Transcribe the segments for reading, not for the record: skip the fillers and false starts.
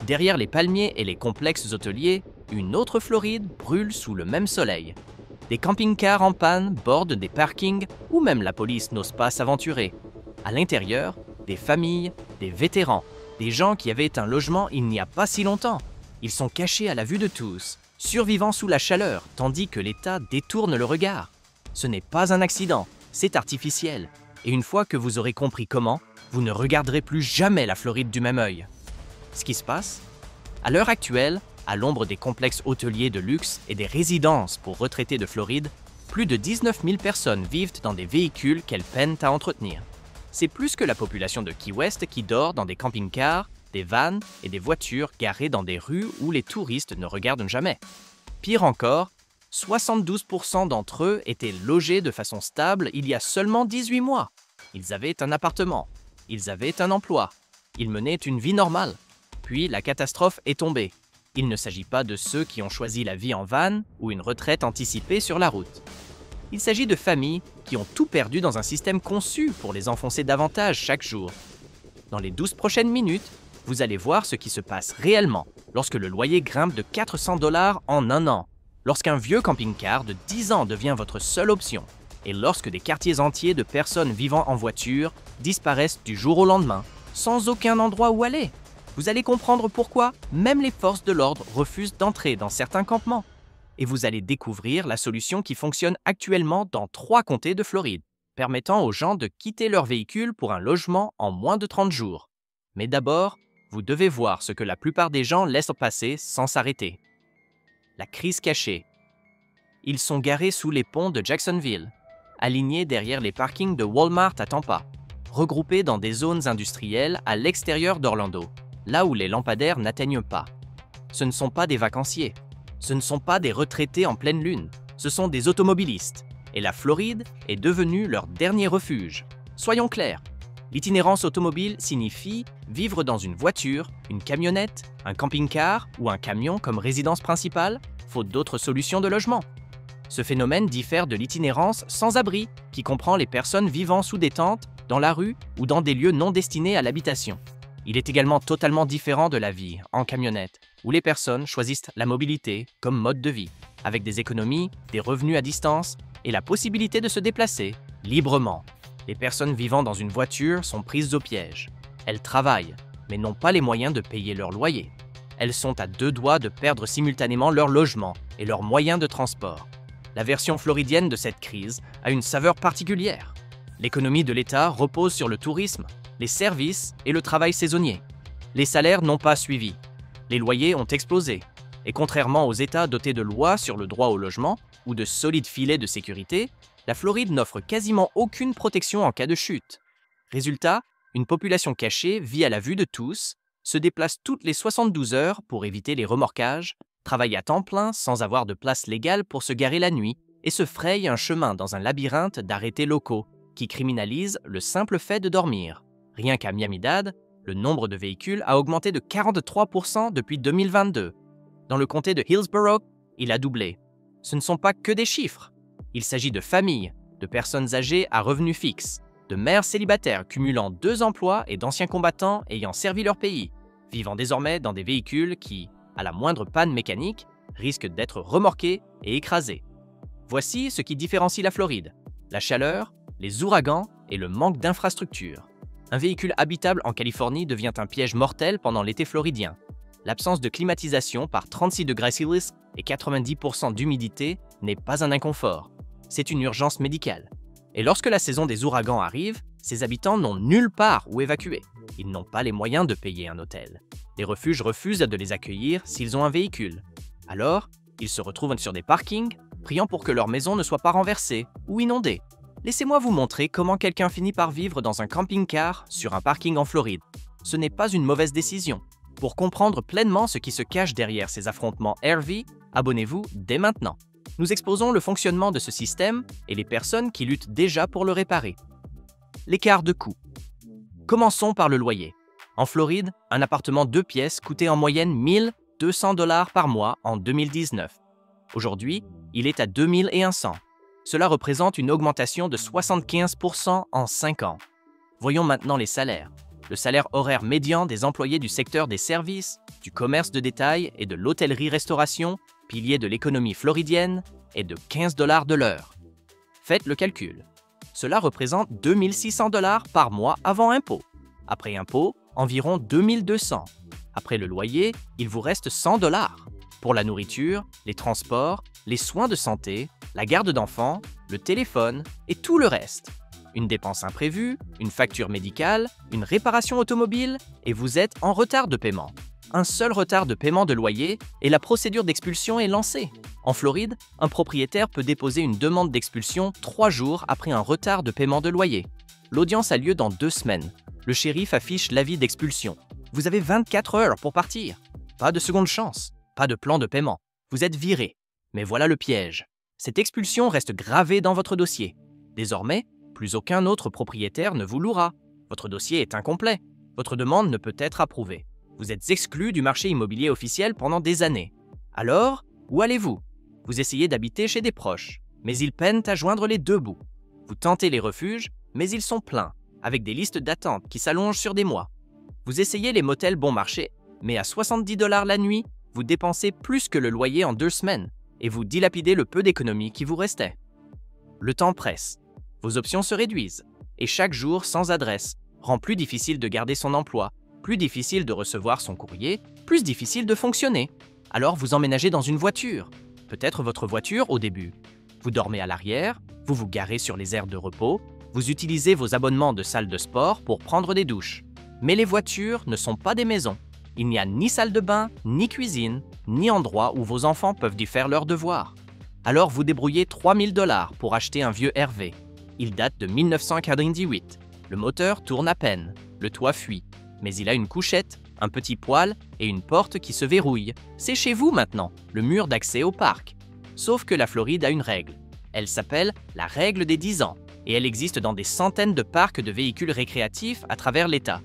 Derrière les palmiers et les complexes hôteliers, une autre Floride brûle sous le même soleil. Des camping-cars en panne bordent des parkings où même la police n'ose pas s'aventurer. À l'intérieur, des familles, des vétérans, des gens qui avaient un logement il n'y a pas si longtemps. Ils sont cachés à la vue de tous, survivant sous la chaleur, tandis que l'État détourne le regard. Ce n'est pas un accident, c'est artificiel. Et une fois que vous aurez compris comment, vous ne regarderez plus jamais la Floride du même œil. Ce qui se passe? À l'heure actuelle, à l'ombre des complexes hôteliers de luxe et des résidences pour retraités de Floride, plus de 19 000 personnes vivent dans des véhicules qu'elles peinent à entretenir. C'est plus que la population de Key West qui dort dans des camping-cars, des vannes et des voitures garées dans des rues où les touristes ne regardent jamais. Pire encore, 72% d'entre eux étaient logés de façon stable il y a seulement 18 mois. Ils avaient un appartement, ils avaient un emploi, ils menaient une vie normale. Puis la catastrophe est tombée. Il ne s'agit pas de ceux qui ont choisi la vie en van ou une retraite anticipée sur la route. Il s'agit de familles qui ont tout perdu dans un système conçu pour les enfoncer davantage chaque jour. Dans les 12 prochaines minutes, vous allez voir ce qui se passe réellement lorsque le loyer grimpe de 400 $ en un an, lorsqu'un vieux camping-car de 10 ans devient votre seule option, et lorsque des quartiers entiers de personnes vivant en voiture disparaissent du jour au lendemain, sans aucun endroit où aller. Vous allez comprendre pourquoi même les forces de l'ordre refusent d'entrer dans certains campements. Et vous allez découvrir la solution qui fonctionne actuellement dans 3 comtés de Floride, permettant aux gens de quitter leur véhicule pour un logement en moins de 30 jours. Mais d'abord, vous devez voir ce que la plupart des gens laissent passer sans s'arrêter. La crise cachée. Ils sont garés sous les ponts de Jacksonville, alignés derrière les parkings de Walmart à Tampa, regroupés dans des zones industrielles à l'extérieur d'Orlando, là où les lampadaires n'atteignent pas. Ce ne sont pas des vacanciers, ce ne sont pas des retraités en pleine lune, ce sont des automobilistes. Et la Floride est devenue leur dernier refuge. Soyons clairs, l'itinérance automobile signifie vivre dans une voiture, une camionnette, un camping-car ou un camion comme résidence principale, faute d'autres solutions de logement. Ce phénomène diffère de l'itinérance sans abri, qui comprend les personnes vivant sous des tentes, dans la rue ou dans des lieux non destinés à l'habitation. Il est également totalement différent de la vie en camionnette, où les personnes choisissent la mobilité comme mode de vie, avec des économies, des revenus à distance et la possibilité de se déplacer librement. Les personnes vivant dans une voiture sont prises au piège. Elles travaillent, mais n'ont pas les moyens de payer leur loyer. Elles sont à 2 doigts de perdre simultanément leur logement et leurs moyens de transport. La version floridienne de cette crise a une saveur particulière. L'économie de l'État repose sur le tourisme, les services et le travail saisonnier. Les salaires n'ont pas suivi. Les loyers ont explosé. Et contrairement aux États dotés de lois sur le droit au logement ou de solides filets de sécurité, la Floride n'offre quasiment aucune protection en cas de chute. Résultat, une population cachée vit à la vue de tous, se déplace toutes les 72 heures pour éviter les remorquages, travaille à temps plein sans avoir de place légale pour se garer la nuit et se fraye un chemin dans un labyrinthe d'arrêtés locaux qui criminalisent le simple fait de dormir. Rien qu'à Miami-Dade, le nombre de véhicules a augmenté de 43% depuis 2022. Dans le comté de Hillsborough, il a doublé. Ce ne sont pas que des chiffres. Il s'agit de familles, de personnes âgées à revenus fixes, de mères célibataires cumulant 2 emplois et d'anciens combattants ayant servi leur pays, vivant désormais dans des véhicules qui, à la moindre panne mécanique, risquent d'être remorqués et écrasés. Voici ce qui différencie la Floride: la chaleur, les ouragans et le manque d'infrastructures. Un véhicule habitable en Californie devient un piège mortel pendant l'été floridien. L'absence de climatisation par 36 degrés Celsius et 90% d'humidité n'est pas un inconfort. C'est une urgence médicale. Et lorsque la saison des ouragans arrive, ces habitants n'ont nulle part où évacuer. Ils n'ont pas les moyens de payer un hôtel. Les refuges refusent de les accueillir s'ils ont un véhicule. Alors, ils se retrouvent sur des parkings, priant pour que leur maison ne soit pas renversée ou inondée. Laissez-moi vous montrer comment quelqu'un finit par vivre dans un camping-car sur un parking en Floride. Ce n'est pas une mauvaise décision. Pour comprendre pleinement ce qui se cache derrière ces affrontements RV, abonnez-vous dès maintenant. Nous exposons le fonctionnement de ce système et les personnes qui luttent déjà pour le réparer. L'écart de coût. Commençons par le loyer. En Floride, un appartement 2 pièces coûtait en moyenne 1 200 $ par mois en 2019. Aujourd'hui, il est à 2 100. Cela représente une augmentation de 75% en 5 ans. Voyons maintenant les salaires. Le salaire horaire médian des employés du secteur des services du commerce de détail et de l'hôtellerie-restauration, pilier de l'économie floridienne, est de 15 $ de l'heure. Faites le calcul. Cela représente 2 600 $ par mois avant impôt. Après impôt, environ 2 200. Après le loyer, il vous reste 100 $ pour la nourriture, les transports, les soins de santé, la garde d'enfants, le téléphone et tout le reste. Une dépense imprévue, une facture médicale, une réparation automobile et vous êtes en retard de paiement. Un seul retard de paiement de loyer et la procédure d'expulsion est lancée. En Floride, un propriétaire peut déposer une demande d'expulsion 3 jours après un retard de paiement de loyer. L'audience a lieu dans 2 semaines. Le shérif affiche l'avis d'expulsion. Vous avez 24 heures pour partir. Pas de seconde chance, pas de plan de paiement. Vous êtes viré. Mais voilà le piège. Cette expulsion reste gravée dans votre dossier. Désormais, plus aucun autre propriétaire ne vous louera. Votre dossier est incomplet. Votre demande ne peut être approuvée. Vous êtes exclu du marché immobilier officiel pendant des années. Alors, où allez-vous? Vous essayez d'habiter chez des proches, mais ils peinent à joindre les deux bouts. Vous tentez les refuges, mais ils sont pleins, avec des listes d'attente qui s'allongent sur des mois. Vous essayez les motels bon marché, mais à 70 $ la nuit, vous dépensez plus que le loyer en 2 semaines et vous dilapidez le peu d'économies qui vous restait. Le temps presse. Vos options se réduisent et chaque jour sans adresse rend plus difficile de garder son emploi, plus difficile de recevoir son courrier, plus difficile de fonctionner. Alors vous emménagez dans une voiture, peut-être votre voiture au début. Vous dormez à l'arrière, vous vous garez sur les aires de repos, vous utilisez vos abonnements de salle de sport pour prendre des douches. Mais les voitures ne sont pas des maisons. Il n'y a ni salle de bain, ni cuisine, ni endroit où vos enfants peuvent y faire leurs devoirs. Alors vous débrouillez 3 000 $ pour acheter un vieux RV. Il date de 1998. Le moteur tourne à peine, le toit fuit. Mais il a une couchette, un petit poêle et une porte qui se verrouille. C'est chez vous maintenant, le mur d'accès au parc. Sauf que la Floride a une règle. Elle s'appelle la règle des 10 ans et elle existe dans des centaines de parcs de véhicules récréatifs à travers l'État.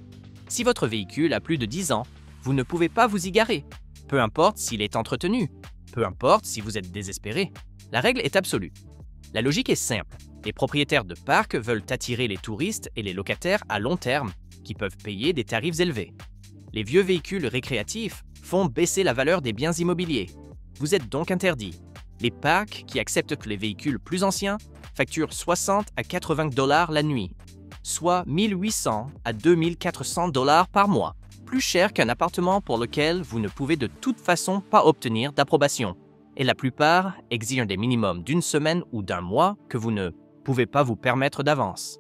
Si votre véhicule a plus de 10 ans, vous ne pouvez pas vous y garer. Peu importe s'il est entretenu, peu importe si vous êtes désespéré. La règle est absolue. La logique est simple. Les propriétaires de parcs veulent attirer les touristes et les locataires à long terme qui peuvent payer des tarifs élevés. Les vieux véhicules récréatifs font baisser la valeur des biens immobiliers. Vous êtes donc interdit. Les parcs qui acceptent que les véhicules plus anciens facturent 60 à 80 $ la nuit, soit 1 800 à 2 400 $ par mois, plus cher qu'un appartement pour lequel vous ne pouvez de toute façon pas obtenir d'approbation. Et la plupart exigent des minimums d'1 semaine ou d'1 mois que vous ne pouvez pas vous permettre d'avance.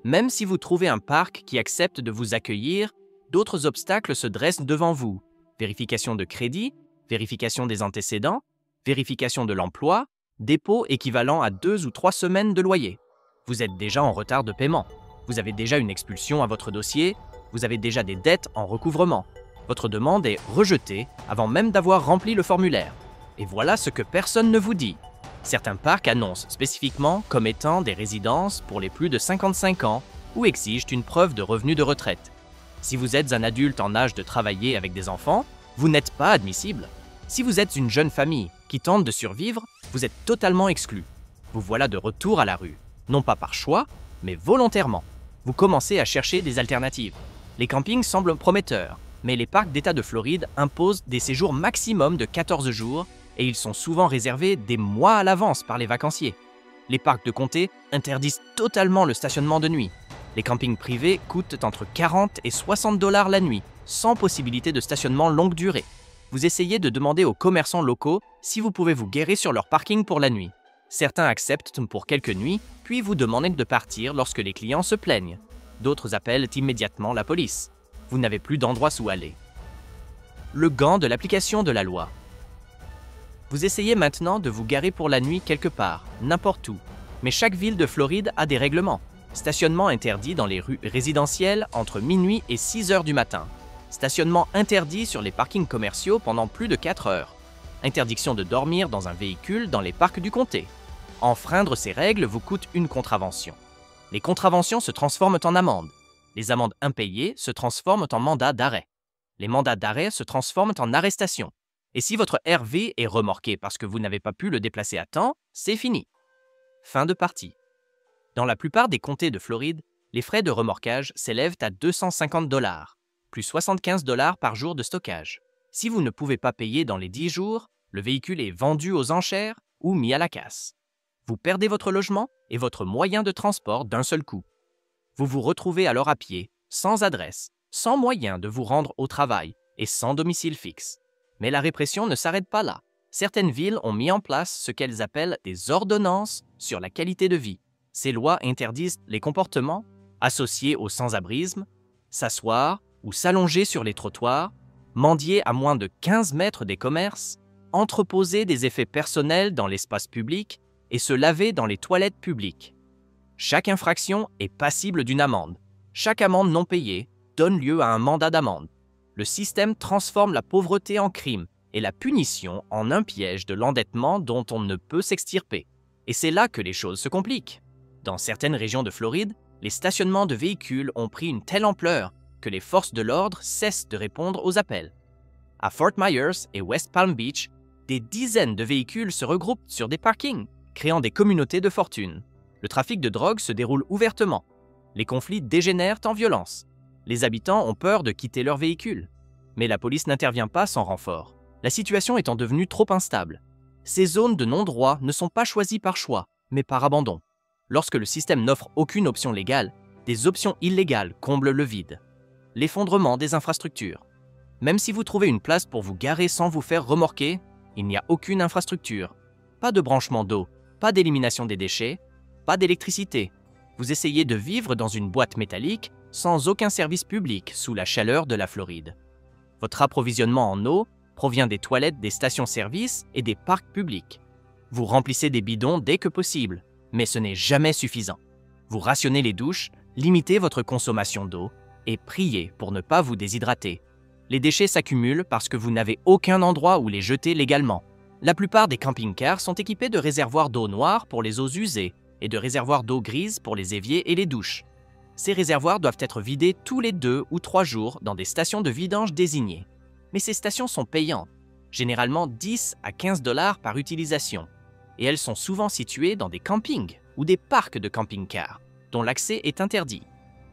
Même si vous trouvez un parc qui accepte de vous accueillir, d'autres obstacles se dressent devant vous. Vérification de crédit, vérification des antécédents, vérification de l'emploi, dépôt équivalent à 2 ou 3 semaines de loyer. Vous êtes déjà en retard de paiement. Vous avez déjà une expulsion à votre dossier. Vous avez déjà des dettes en recouvrement. Votre demande est rejetée avant même d'avoir rempli le formulaire. Et voilà ce que personne ne vous dit. Certains parcs annoncent spécifiquement comme étant des résidences pour les plus de 55 ans ou exigent une preuve de revenu de retraite. Si vous êtes un adulte en âge de travailler avec des enfants, vous n'êtes pas admissible. Si vous êtes une jeune famille qui tente de survivre, vous êtes totalement exclu. Vous voilà de retour à la rue, non pas par choix, mais volontairement. Vous commencez à chercher des alternatives. Les campings semblent prometteurs, mais les parcs d'État de Floride imposent des séjours maximum de 14 jours et ils sont souvent réservés des mois à l'avance par les vacanciers. Les parcs de comté interdisent totalement le stationnement de nuit. Les campings privés coûtent entre 40 et 60 $ la nuit, sans possibilité de stationnement longue durée. Vous essayez de demander aux commerçants locaux si vous pouvez vous garer sur leur parking pour la nuit. Certains acceptent pour quelques nuits, puis vous demandent de partir lorsque les clients se plaignent. D'autres appellent immédiatement la police. Vous n'avez plus d'endroit où aller. Le gant de l'application de la loi. Vous essayez maintenant de vous garer pour la nuit quelque part, n'importe où. Mais chaque ville de Floride a des règlements. Stationnement interdit dans les rues résidentielles entre minuit et 6 heures du matin. Stationnement interdit sur les parkings commerciaux pendant plus de 4 heures. Interdiction de dormir dans un véhicule dans les parcs du comté. Enfreindre ces règles vous coûte une contravention. Les contraventions se transforment en amendes. Les amendes impayées se transforment en mandats d'arrêt. Les mandats d'arrêt se transforment en arrestation. Et si votre RV est remorqué parce que vous n'avez pas pu le déplacer à temps, c'est fini. Fin de partie. Dans la plupart des comtés de Floride, les frais de remorquage s'élèvent à 250 $, plus 75 $ par jour de stockage. Si vous ne pouvez pas payer dans les 10 jours, le véhicule est vendu aux enchères ou mis à la casse. Vous perdez votre logement et votre moyen de transport d'un seul coup. Vous vous retrouvez alors à pied, sans adresse, sans moyen de vous rendre au travail et sans domicile fixe. Mais la répression ne s'arrête pas là. Certaines villes ont mis en place ce qu'elles appellent des ordonnances sur la qualité de vie. Ces lois interdisent les comportements associés au sans-abrisme, s'asseoir ou s'allonger sur les trottoirs, mendier à moins de 15 mètres des commerces, entreposer des effets personnels dans l'espace public et se laver dans les toilettes publiques. Chaque infraction est passible d'une amende. Chaque amende non payée donne lieu à un mandat d'amende. Le système transforme la pauvreté en crime et la punition en un piège de l'endettement dont on ne peut s'extirper. Et c'est là que les choses se compliquent. Dans certaines régions de Floride, les stationnements de véhicules ont pris une telle ampleur que les forces de l'ordre cessent de répondre aux appels. À Fort Myers et West Palm Beach, des dizaines de véhicules se regroupent sur des parkings, créant des communautés de fortune. Le trafic de drogue se déroule ouvertement. Les conflits dégénèrent en violence. Les habitants ont peur de quitter leur véhicule. Mais la police n'intervient pas sans renfort. La situation étant devenue trop instable. Ces zones de non-droit ne sont pas choisies par choix, mais par abandon. Lorsque le système n'offre aucune option légale, des options illégales comblent le vide. L'effondrement des infrastructures. Même si vous trouvez une place pour vous garer sans vous faire remorquer, il n'y a aucune infrastructure. Pas de branchement d'eau, pas d'élimination des déchets, pas d'électricité. Vous essayez de vivre dans une boîte métallique sans aucun service public sous la chaleur de la Floride. Votre approvisionnement en eau provient des toilettes des stations-service et des parcs publics. Vous remplissez des bidons dès que possible, mais ce n'est jamais suffisant. Vous rationnez les douches, limitez votre consommation d'eau et priez pour ne pas vous déshydrater. Les déchets s'accumulent parce que vous n'avez aucun endroit où les jeter légalement. La plupart des camping-cars sont équipés de réservoirs d'eau noire pour les eaux usées et de réservoirs d'eau grise pour les éviers et les douches. Ces réservoirs doivent être vidés tous les 2 ou 3 jours dans des stations de vidange désignées. Mais ces stations sont payantes, généralement 10 à 15 $ par utilisation, et elles sont souvent situées dans des campings ou des parcs de camping-cars, dont l'accès est interdit.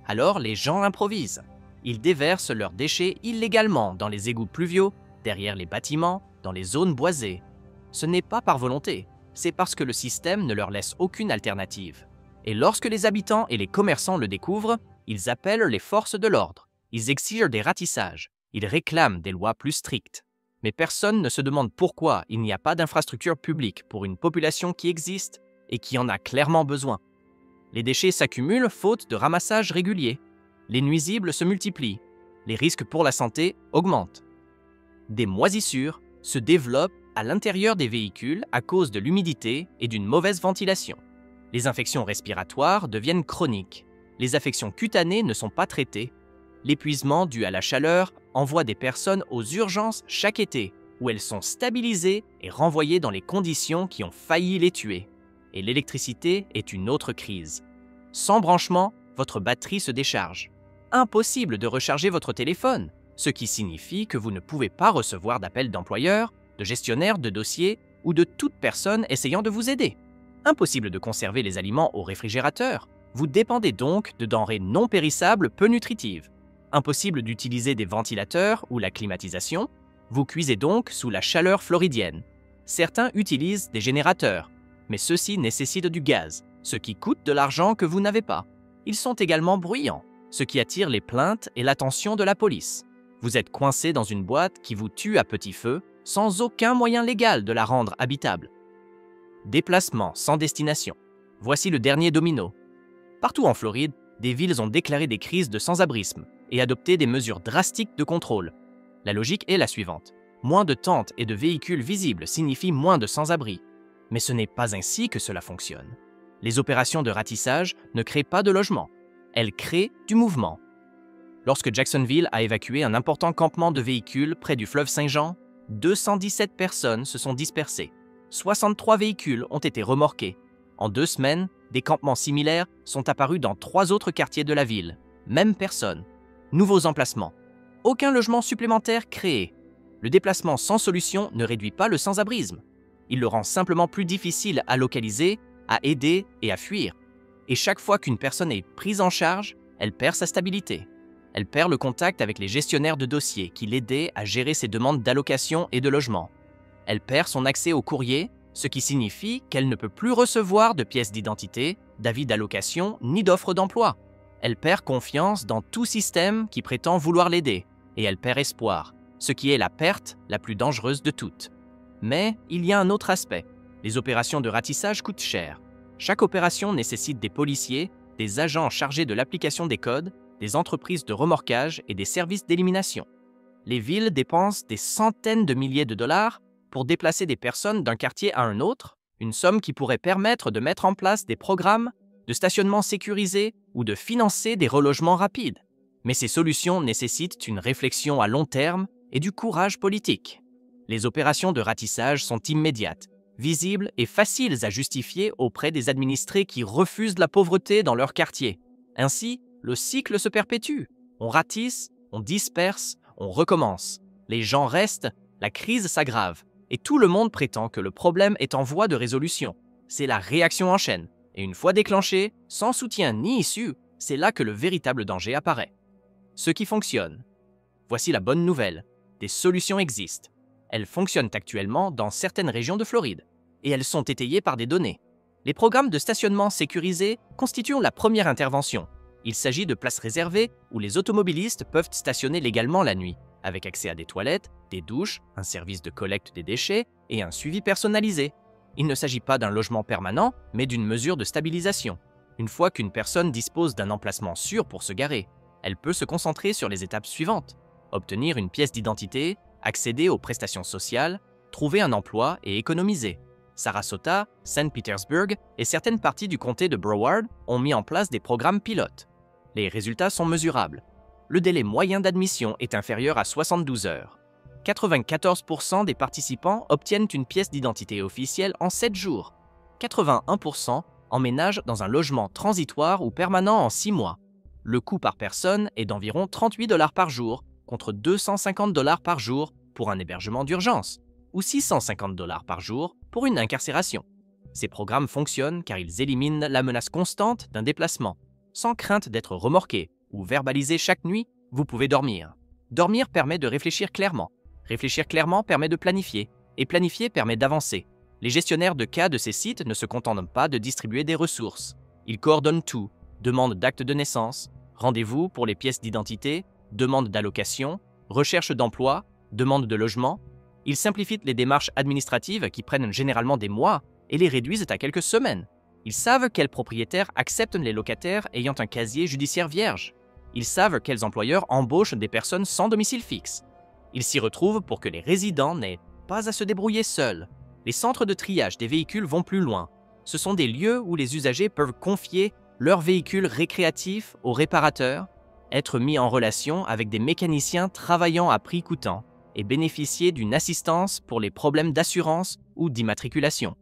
Alors les gens improvisent. Ils déversent leurs déchets illégalement dans les égouts pluviaux, derrière les bâtiments, dans les zones boisées. Ce n'est pas par volonté, c'est parce que le système ne leur laisse aucune alternative. Et lorsque les habitants et les commerçants le découvrent, ils appellent les forces de l'ordre. Ils exigent des ratissages. Ils réclament des lois plus strictes. Mais personne ne se demande pourquoi il n'y a pas d'infrastructure publique pour une population qui existe et qui en a clairement besoin. Les déchets s'accumulent faute de ramassage régulier. Les nuisibles se multiplient. Les risques pour la santé augmentent. Des moisissures se développent à l'intérieur des véhicules à cause de l'humidité et d'une mauvaise ventilation. Les infections respiratoires deviennent chroniques. Les affections cutanées ne sont pas traitées. L'épuisement dû à la chaleur envoie des personnes aux urgences chaque été, où elles sont stabilisées et renvoyées dans les conditions qui ont failli les tuer. Et l'électricité est une autre crise. Sans branchement, votre batterie se décharge. Impossible de recharger votre téléphone, ce qui signifie que vous ne pouvez pas recevoir d'appels d'employeurs, de gestionnaires de dossiers ou de toute personne essayant de vous aider. Impossible de conserver les aliments au réfrigérateur. Vous dépendez donc de denrées non périssables peu nutritives. Impossible d'utiliser des ventilateurs ou la climatisation. Vous cuisez donc sous la chaleur floridienne. Certains utilisent des générateurs, mais ceux-ci nécessitent du gaz, ce qui coûte de l'argent que vous n'avez pas. Ils sont également bruyants, ce qui attire les plaintes et l'attention de la police. Vous êtes coincé dans une boîte qui vous tue à petit feu, sans aucun moyen légal de la rendre habitable. Déplacement sans destination. Voici le dernier domino. Partout en Floride, des villes ont déclaré des crises de sans-abrisme et adopté des mesures drastiques de contrôle. La logique est la suivante. Moins de tentes et de véhicules visibles signifie moins de sans-abri. Mais ce n'est pas ainsi que cela fonctionne. Les opérations de ratissage ne créent pas de logement. Elles créent du mouvement. Lorsque Jacksonville a évacué un important campement de véhicules près du fleuve Saint-Jean, 217 personnes se sont dispersées. 63 véhicules ont été remorqués. En 2 semaines, des campements similaires sont apparus dans 3 autres quartiers de la ville. Même personne. Nouveaux emplacements. Aucun logement supplémentaire créé. Le déplacement sans solution ne réduit pas le sans-abrisme. Il le rend simplement plus difficile à localiser, à aider et à fuir. Et chaque fois qu'une personne est prise en charge, elle perd sa stabilité. Elle perd le contact avec les gestionnaires de dossiers qui l'aidaient à gérer ses demandes d'allocation et de logement. Elle perd son accès au courrier, ce qui signifie qu'elle ne peut plus recevoir de pièces d'identité, d'avis d'allocation ni d'offres d'emploi. Elle perd confiance dans tout système qui prétend vouloir l'aider, et elle perd espoir, ce qui est la perte la plus dangereuse de toutes. Mais il y a un autre aspect. Les opérations de ratissage coûtent cher. Chaque opération nécessite des policiers, des agents chargés de l'application des codes, des entreprises de remorquage et des services d'élimination. Les villes dépensent des centaines de milliers de dollars pour déplacer des personnes d'un quartier à un autre, une somme qui pourrait permettre de mettre en place des programmes de stationnement sécurisé ou de financer des relogements rapides. Mais ces solutions nécessitent une réflexion à long terme et du courage politique. Les opérations de ratissage sont immédiates, visibles et faciles à justifier auprès des administrés qui refusent la pauvreté dans leur quartier. Ainsi, le cycle se perpétue. On ratisse, on disperse, on recommence. Les gens restent, la crise s'aggrave, et tout le monde prétend que le problème est en voie de résolution. C'est la réaction en chaîne, et une fois déclenchée, sans soutien ni issue, c'est là que le véritable danger apparaît. Ce qui fonctionne. Voici la bonne nouvelle. Des solutions existent. Elles fonctionnent actuellement dans certaines régions de Floride, et elles sont étayées par des données. Les programmes de stationnement sécurisés constituent la première intervention. Il s'agit de places réservées où les automobilistes peuvent stationner légalement la nuit, avec accès à des toilettes, des douches, un service de collecte des déchets et un suivi personnalisé. Il ne s'agit pas d'un logement permanent, mais d'une mesure de stabilisation. Une fois qu'une personne dispose d'un emplacement sûr pour se garer, elle peut se concentrer sur les étapes suivantes: obtenir une pièce d'identité, accéder aux prestations sociales, trouver un emploi et économiser. Sarasota, Saint Petersburg et certaines parties du comté de Broward ont mis en place des programmes pilotes. Les résultats sont mesurables. Le délai moyen d'admission est inférieur à 72 heures. 94% des participants obtiennent une pièce d'identité officielle en 7 jours. 81% emménagent dans un logement transitoire ou permanent en 6 mois. Le coût par personne est d'environ 38 $ par jour, contre 250 $ par jour pour un hébergement d'urgence, ou 650 $ par jour pour une incarcération. Ces programmes fonctionnent car ils éliminent la menace constante d'un déplacement. Sans crainte d'être remorqué ou verbalisé chaque nuit, vous pouvez dormir. Dormir permet de réfléchir clairement. Réfléchir clairement permet de planifier. Et planifier permet d'avancer. Les gestionnaires de cas de ces sites ne se contentent pas de distribuer des ressources. Ils coordonnent tout. Demande d'acte de naissance, rendez-vous pour les pièces d'identité, demande d'allocation, recherche d'emploi, demande de logement. Ils simplifient les démarches administratives qui prennent généralement des mois et les réduisent à quelques semaines. Ils savent quels propriétaires acceptent les locataires ayant un casier judiciaire vierge. Ils savent quels employeurs embauchent des personnes sans domicile fixe. Ils s'y retrouvent pour que les résidents n'aient pas à se débrouiller seuls. Les centres de triage des véhicules vont plus loin. Ce sont des lieux où les usagers peuvent confier leurs véhicules récréatifs aux réparateurs, être mis en relation avec des mécaniciens travaillant à prix coûtant et bénéficier d'une assistance pour les problèmes d'assurance ou d'immatriculation.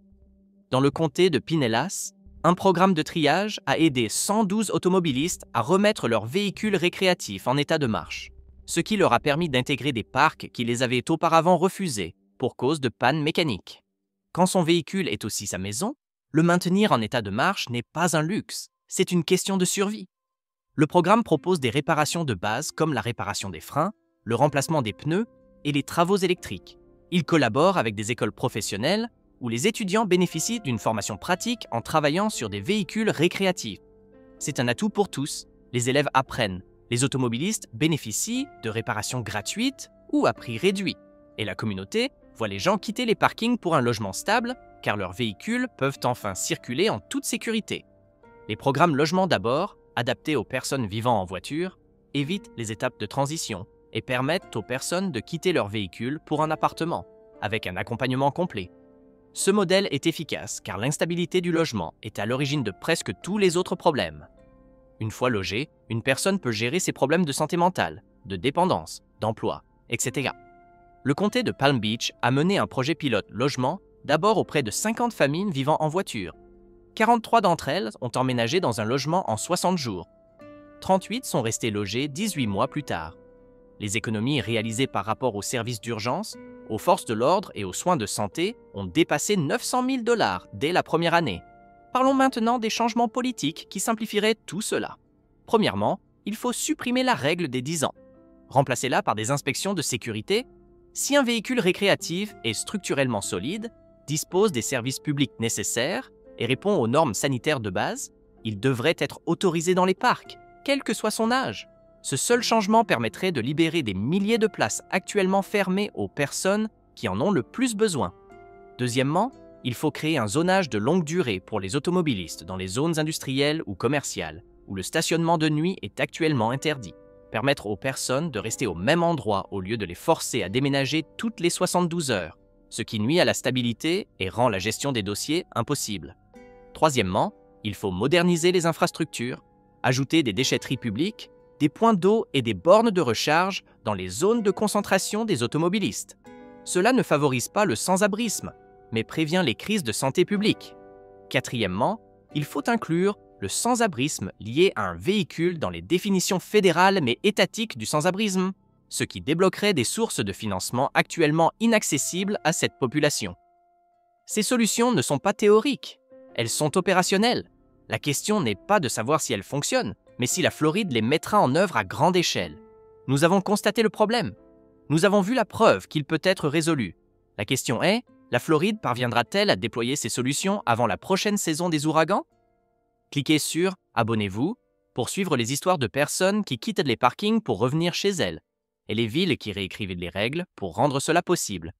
Dans le comté de Pinellas, un programme de triage a aidé 112 automobilistes à remettre leurs véhicules récréatifs en état de marche, ce qui leur a permis d'intégrer des parcs qui les avaient auparavant refusés pour cause de panne mécanique. Quand son véhicule est aussi sa maison, le maintenir en état de marche n'est pas un luxe, c'est une question de survie. Le programme propose des réparations de base comme la réparation des freins, le remplacement des pneus et les travaux électriques. Il collabore avec des écoles professionnelles où les étudiants bénéficient d'une formation pratique en travaillant sur des véhicules récréatifs. C'est un atout pour tous. Les élèves apprennent. Les automobilistes bénéficient de réparations gratuites ou à prix réduit. Et la communauté voit les gens quitter les parkings pour un logement stable car leurs véhicules peuvent enfin circuler en toute sécurité. Les programmes Logement d'abord, adaptés aux personnes vivant en voiture, évitent les étapes de transition et permettent aux personnes de quitter leur véhicule pour un appartement, avec un accompagnement complet. Ce modèle est efficace car l'instabilité du logement est à l'origine de presque tous les autres problèmes. Une fois logée, une personne peut gérer ses problèmes de santé mentale, de dépendance, d'emploi, etc. Le comté de Palm Beach a mené un projet pilote logement d'abord auprès de 50 familles vivant en voiture. 43 d'entre elles ont emménagé dans un logement en 60 jours. 38 sont restées logées 18 mois plus tard. Les économies réalisées par rapport aux services d'urgence, aux forces de l'ordre et aux soins de santé ont dépassé 900 000 $ dès la première année. Parlons maintenant des changements politiques qui simplifieraient tout cela. Premièrement, il faut supprimer la règle des 10 ans. Remplacez-la par des inspections de sécurité. Si un véhicule récréatif est structurellement solide, dispose des services publics nécessaires et répond aux normes sanitaires de base, il devrait être autorisé dans les parcs, quel que soit son âge. Ce seul changement permettrait de libérer des milliers de places actuellement fermées aux personnes qui en ont le plus besoin. Deuxièmement, il faut créer un zonage de longue durée pour les automobilistes dans les zones industrielles ou commerciales, où le stationnement de nuit est actuellement interdit. Permettre aux personnes de rester au même endroit au lieu de les forcer à déménager toutes les 72 heures, ce qui nuit à la stabilité et rend la gestion des dossiers impossible. Troisièmement, il faut moderniser les infrastructures, ajouter des déchetteries publiques, des points d'eau et des bornes de recharge dans les zones de concentration des automobilistes. Cela ne favorise pas le sans-abrisme, mais prévient les crises de santé publique. Quatrièmement, il faut inclure le sans-abrisme lié à un véhicule dans les définitions fédérales mais étatiques du sans-abrisme, ce qui débloquerait des sources de financement actuellement inaccessibles à cette population. Ces solutions ne sont pas théoriques, elles sont opérationnelles. La question n'est pas de savoir si elles fonctionnent, mais si la Floride les mettra en œuvre à grande échelle. Nous avons constaté le problème. Nous avons vu la preuve qu'il peut être résolu. La question est, la Floride parviendra-t-elle à déployer ces solutions avant la prochaine saison des ouragans? Cliquez sur « Abonnez-vous » pour suivre les histoires de personnes qui quittent les parkings pour revenir chez elles, et les villes qui réécrivent les règles pour rendre cela possible.